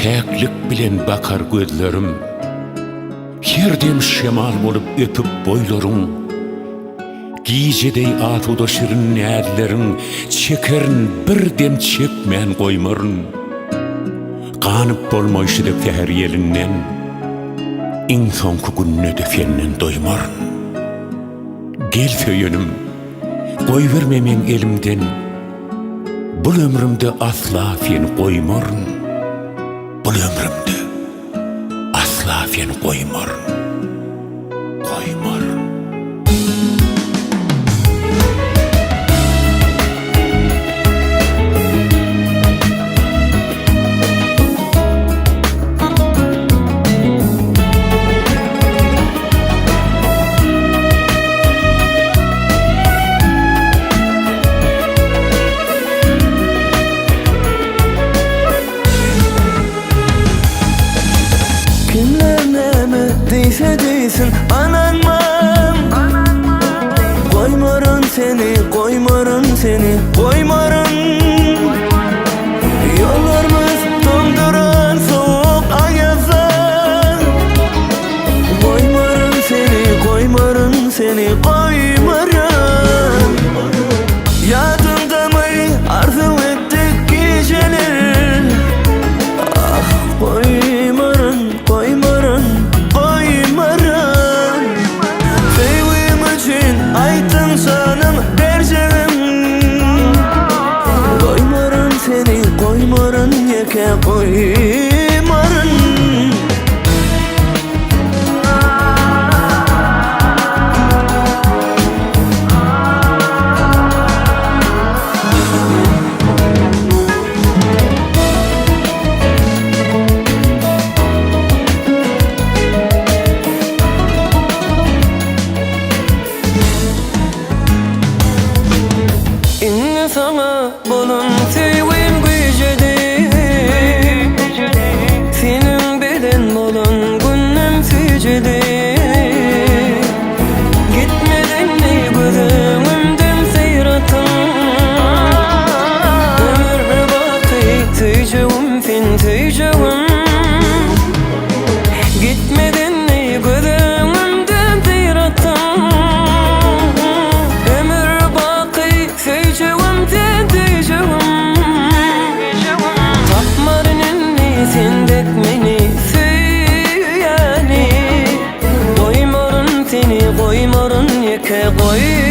Täklik bilen bakar gözlerim, Herdem şemal bolup öpüp boylarım. Giyjedey atuda şirin nädlerin, Çekerin bir dem çekmän koymarın. Kanyp bolmaýşydyk teher yelinden, iň soňky günne defenden doýmaryn. Gel söýenim, goýberme men elimden, bul ömrümde asla sen koymarın. Bul ömrümde asla sen koymarın. Koymarın. Deyse deysin ananmam, koymarın seni, koymarın seni, koymarın. Yollarımız donduran soğuk ayazlar, koymarın seni, koymarın seni, koymarın. Yadımda mı arzu ettik geceler, ah koymarın, koymarın. Aytın sanım berjeğim, koymarın seni, koymarın yeke koymarın. Sana bolun tüyüm gücedi, senin beden bolun günüm sücedi. Gitmeden ne gözümden seyratın, ömür baki tüyceğim sen tüyceğim. Gitmeden ne gözümden seyratın, ömür baki tüyceğim. Sen dekmeni süýäni, koymarın seni, koymarın yeke koy.